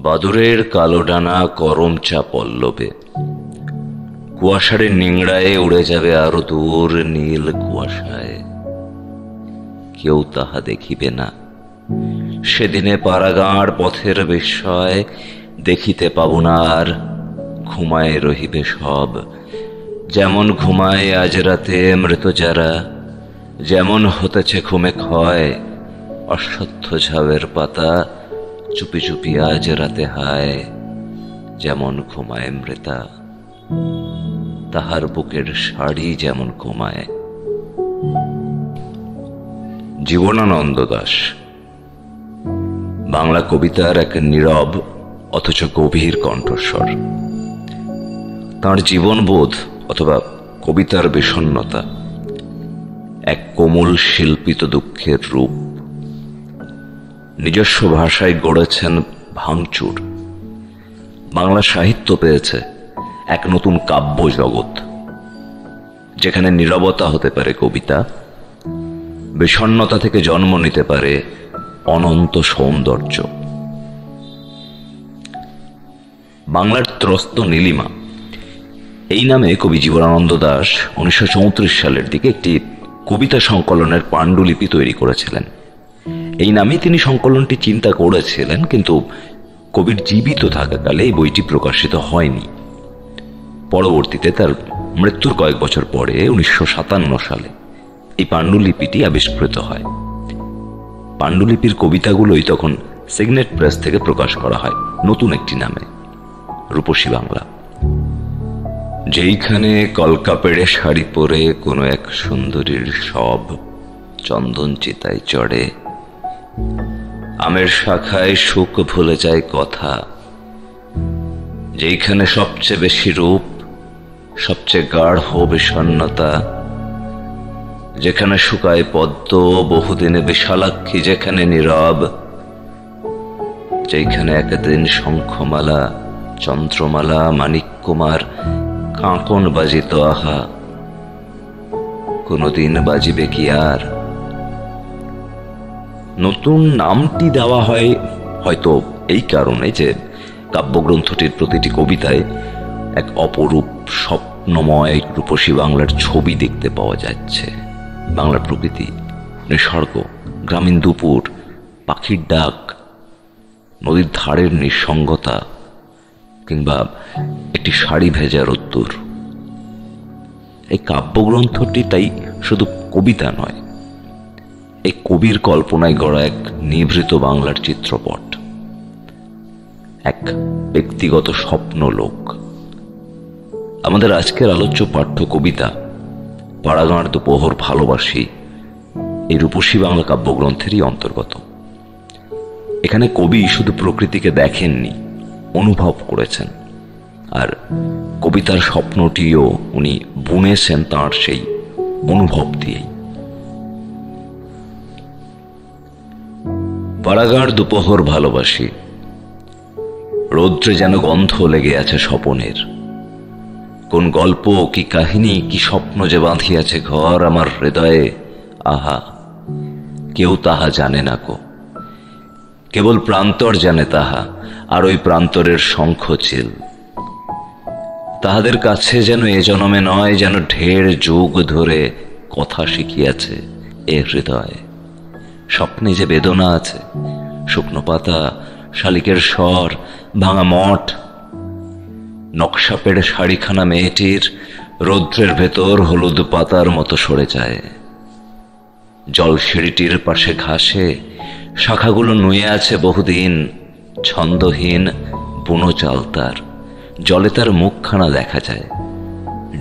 বাদুরের কালো ডানা করমচা পল্লবে, কুয়াশারে নিংড়ায় উড়ে যাবে আরো দূর নীল কুয়াশায়। কেউ তাহা দেখিবে না। সেদিনে পাড়াগাঁড় পথের বিস্ময় দেখিতে পাব না আর। ঘুমায় রহিবে সব, যেমন ঘুমায় আজ রাতে মৃত যারা, যেমন হতেছে ঘুমে ক্ষয় অশ্বত্থ ঝাউয়ের পাতা চুপি চুপি আজ রাতে হায়। যেমন ঘুমায় মৃতা, তাহার বুকের শাড়ি যেমন ঘুমায়। জীবনানন্দ দাশ বাংলা কবিতার এক নীরব অথচ গভীর কণ্ঠস্বর। তাঁর জীবনবোধ অথবা কবিতার বিষণ্ণতা এক কোমল শিল্পিত দুঃখের রূপ। নিজস্ব ভাষায় গড়েছেন ভাঙচুর। বাংলা সাহিত্য পেয়েছে এক নতুন কাব্য জগৎ, যেখানে নীরবতা হতে পারে কবিতা, বিষণ্ণতা থেকে জন্ম নিতে পারে অনন্ত সৌন্দর্য। বাংলার ত্রস্ত নীলিমা এই নামে কবি জীবনানন্দ দাশ 1934 সালের দিকে একটি কবিতা সংকলনের পাণ্ডুলিপি তৈরি করেছিলেন। এই নামে তিনি সংকলনটি চিন্তা করেছিলেন, কিন্তু কবির জীবিত থাকাকালে এই বইটি প্রকাশিত হয়নি। পরবর্তীতে তার মৃত্যুর কয়েক বছর পরে 1957 সালে এই পাণ্ডুলিপিটি আবিষ্কৃত হয়। পাণ্ডুলিপির কবিতাগুলোই তখন সিগনেট প্রেস থেকে প্রকাশ করা হয় নতুন একটি নামে, রূপসী বাংলা। যেইখানে কলকা পেড়ে শাড়ি পরে কোনো এক সুন্দরীর সব চন্দন চিতায় চড়ে, আমের শাখায় সুখ ভুলে যায় কথা। যেইখানে সবচেয়ে বেশি রূপ, সবচেয়ে গাঢ় বিষণ্ণতা, যেখানে শুকায় পদ্ম বহুদিনে বিশালাক্ষী, যেখানে নীরব, যেখানে একদিন শঙ্খমালা চন্দ্রমালা মানিক কুমার কাঁকন বাজিত, আহা কোনদিন বাজিবে কি আর। নতুন নামটি দেওয়া হয় হয়তো এই কারণে যে কাব্যগ্রন্থটির প্রতিটি কবিতায় এক অপরূপ স্বপ্নময় রূপসী বাংলার ছবি দেখতে পাওয়া যাচ্ছে। বাংলার প্রকৃতি, নিসর্গ, গ্রামীণ দুপুর, পাখির ডাক, নদীর ধারের নিঃসঙ্গতা, কিংবা একটি শাড়ি ভেজা রোদ্দুর। এই কাব্যগ্রন্থটি তাই শুধু কবিতা নয়, এই কবির কল্পনায় গড়া এক নিভৃত বাংলার চিত্রপট, এক ব্যক্তিগত স্বপ্ন লোক। আমাদের আজকের আলোচ্য পাঠ্য কবিতা পাড়াগাঁড় দুপোহর ভালোবাসি এই রূপসী বাংলা কাব্যগ্রন্থেরই অন্তর্গত। এখানে কবি শুধু প্রকৃতিকে দেখেননি, অনুভব করেছেন, আর কবিতার স্বপ্নটিও উনি বুনেছেন তাঁর সেই অনুভব দিয়েই। পাড়াগাঁড় দুপোহর ভালোবাসি, রৌদ্রে যেন গন্ধ লেগে আছে স্বপনের। কোন গল্প, কি কাহিনী, কি স্বপ্ন যে বাঁধিয়াছে ঘর আমার হৃদয়ে, আহা কেউ তাহা জানে না কো। কেবল প্রান্তর জানে তাহা, আর ওই প্রান্তরের শঙ্খচিল। তাহাদের কাছে যেন এ জনমে নয়, যেন ঢের যুগ ধরে কথা শিখিয়াছে এ হৃদয়। স্বপ্নে যে বেদনা আছে, শুকনো পাতা, শালিকের স্বর, ভাঙা মঠ, নকশা পেড়ে শাড়িখানা মেয়েটির রৌদ্রের ভেতর হলুদ পাতার মতো সরে যায়। জল সিঁড়িটির পাশে ঘাসে শাখাগুলো নুয়ে আছে বহুদিন, ছন্দহীন বুনো চাল তার। জলে তার মুখখানা দেখা যায়।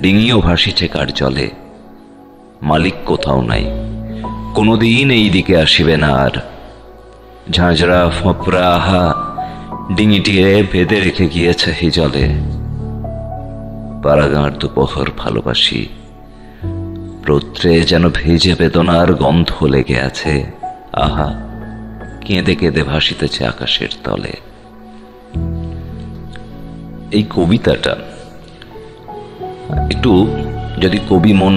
ডিঙিও ভাসিছে কার জলে, মালিক কোথাও নাই, কোনোদিন এই দিকে আসিবে না আর। ঝাঁঝরা ফোঁপরা, আহা ডিঙিটিয়ে বেঁধে রেখে গিয়েছে হি জলে। পাড়াগাঁড় দুপোহর ভালোবাসি, রৌদ্রে যেন ভেজে বেদনার গন্ধ লেগে আছে, আহা কেঁদে কেঁদে ভাসিতেছে আকাশের তলে। এই কবিতাটা একটু যদি কবি মন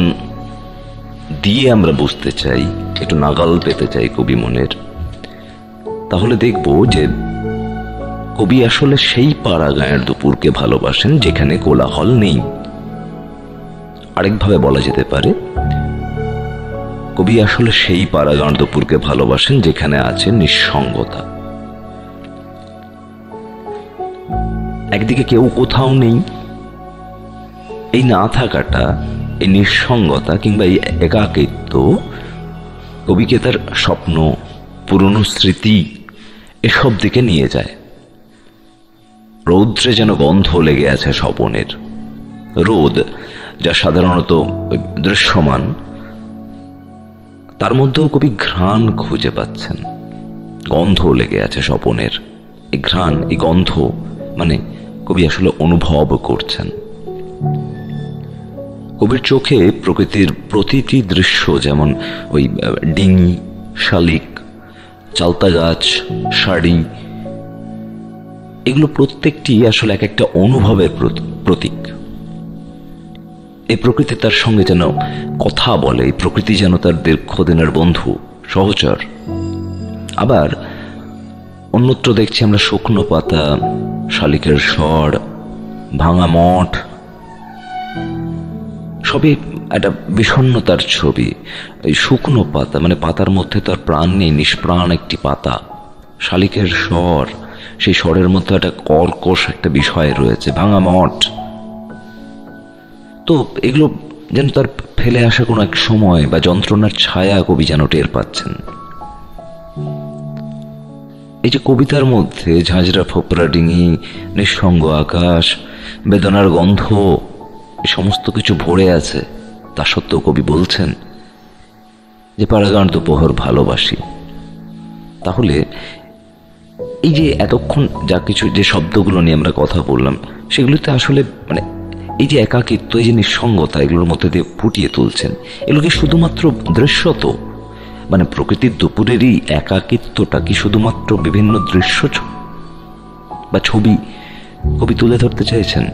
দিয়ে আমরা বুঝতে চাই, একটু নাগাল পেতে চাই কবি মনের, তাহলে দেখব যে কবি আসলে সেই পাড়া গাঁয়ের দুপুরকে ভালোবাসেন যেখানে কোলাহল নেই। আরেকভাবে বলা যেতে পারে, কবি আসলে সেই পাড়া গাঁয়ের দুপুরকে ভালোবাসেন যেখানে আছে নিঃসঙ্গতা। একদিকে কেউ কোথাও নেই, এই না থাকাটা, এই নিঃসঙ্গতা কিংবা এই একাকিত্ব কবিকে তার স্বপ্ন, পুরনো স্মৃতি এসব দিকে নিয়ে যায়। রৌদ্রে যেন গন্ধ লেগে আছে স্বপনের। রোদ যা সাধারণত দৃশ্যমান, তার মধ্যেও কবি ঘ্রাণ খুঁজে পাচ্ছেন। গন্ধ লেগে আছে স্বপনের। এই ঘ্রাণ, এই গন্ধ মানে কবি আসলে অনুভব করছেন। কবির চোখে প্রকৃতির প্রতিটি দৃশ্য, যেমন ওই ডিঙি, শালিক, চালতা গাছ, শাড়ি, এগুলো প্রত্যেকটি আসলে এক একটা অনুভবের প্রতীক। এই প্রকৃতি তার সঙ্গে যেন কথা বলে, এই প্রকৃতি যেন তার দীর্ঘদিনের বন্ধু, সহচর। আবার অন্যত্র দেখছি আমরা শুকনো পাতা, শালিকের স্বর, ভাঙা মঠ, সবই একটা বিষণ্ণতার ছবি। এই শুকনো পাতা মানে পাতার মধ্যে তার প্রাণ নেই, নিষ্প্রাণ একটি পাতা। শালিকের স্বর, সেই স্বরের মধ্যে একটা কর্কশ একটা বিষয় রয়েছে। ভাঙা মঠ, তো এগুলো যেন তার ফেলে আসা কোনো এক সময় বা যন্ত্রণার ছায়া কবি যেন টের পাচ্ছেন। এই যে কবিতার মধ্যে ঝাঁঝরা ফোপরা ডিঙি, নিঃসঙ্গ আকাশ, বেদনার গন্ধ, এই সমস্ত কিছু ভরে আছে, তা সত্ত্বেও কবি বলছেন যে পাড়াগাঁর দুপহর ভালোবাসি। তাহলে এই যে এতক্ষণ যা কিছু যে শব্দগুলো নিয়ে আমরা কথা বললাম, সেগুলিতে আসলে মানে এই যে একাকিত্ব, এই যে নিঃসঙ্গতা, এগুলোর মধ্যে দিয়ে ফুটিয়ে তুলছেন। এগুলো কি শুধুমাত্র দৃশ্যত, মানে প্রকৃতির দুপুরেরই একাকিত্বটা কি শুধুমাত্র বিভিন্ন দৃশ্য বা ছবি কবি তুলে ধরতে চাইছেন?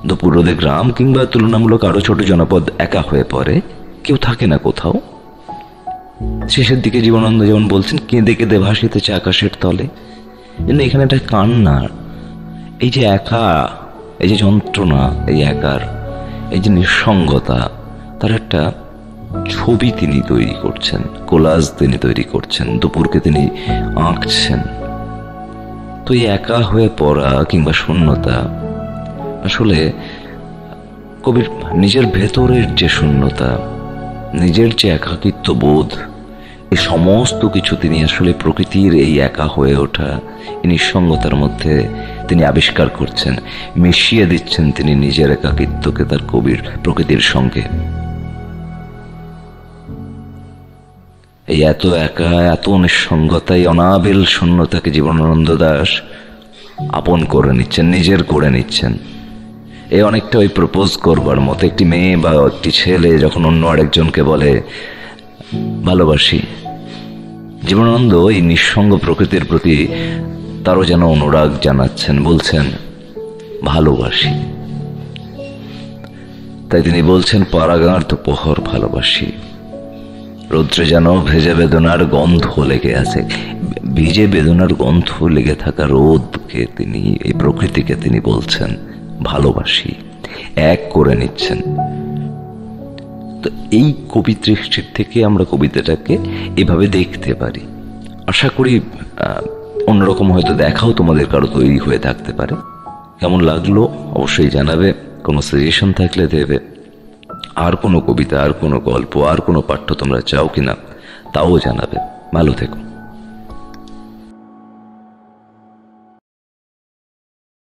দুপুর রোদে গ্রাম কিংবা তুলনামূলক আরো ছোট জনপদ একা হয়ে পড়ে, কেউ থাকে না কোথাও। শেষের দিকে জীবনানন্দ যেমন বলছেন, কেঁদে কেঁদে ভাসিতেছে আকাশের তলে। কিন্তু এখানে একটা কান্না, এই যে একা, এই যে যন্ত্রণা, এই একার, এই যে নিঃসঙ্গতা, তার একটা ছবি তিনি তৈরি করছেন, কোলাজ তিনি তৈরি করছেন, দুপুরকে তিনি আঁকছেন। তো এই একা হয়ে পড়া কিংবা শূন্যতা, আসলে কবির নিজের ভেতরের যে শূন্যতা, নিজের যে একাকিত্ব বোধ, এই সমস্ত কিছু তিনি আসলে প্রকৃতির এই একা হয়ে ওঠা, এই নিঃসঙ্গতার মধ্যে তিনি আবিষ্কার করছেন, মিশিয়ে দিচ্ছেন তিনি নিজের একাকিত্বকে তার কবির প্রকৃতির সঙ্গে। এই এত একা, এত নিঃসঙ্গতা, এই অনাবিল শূন্যতাকে জীবনানন্দ দাশ আপন করে নিচ্ছেন, নিজের করে নিচ্ছেন। এ অনেকটা ওই প্রপোজ করবার মতো, একটি মেয়ে বা একটি ছেলে যখন অন্য আরেকজনকে বলে ভালোবাসি, জীবনানন্দ এই নিঃসঙ্গ প্রকৃতির প্রতি তারও যেন অনুরাগ জানাচ্ছেন, বলছেন ভালোবাসি। তাই তিনি বলছেন পাড়াগাঁর দুপহর ভালোবাসি। রৌদ্রে যেন ভেজে বেদনার গন্ধ লেগে আছে, ভিজে বেদনার গন্ধ লেগে থাকা রোদকে তিনি, এই প্রকৃতিকে তিনি বলছেন ভালোবাসি, এক করে নিচ্ছেন। তো এই কবি দৃষ্টির থেকে আমরা কবিতাটাকে এভাবে দেখতে পারি। আশা করি অন্যরকম হয়তো দেখাও তোমাদের কারো তৈরি হয়ে থাকতে পারে। কেমন লাগলো অবশ্যই জানাবে, কোনো সাজেশন থাকলে দেবে। আর কোনো কবিতা, আর কোনো গল্প, আর কোনো পাঠ্য তোমরা চাও কিনা তাও জানাবে। ভালো থেকো।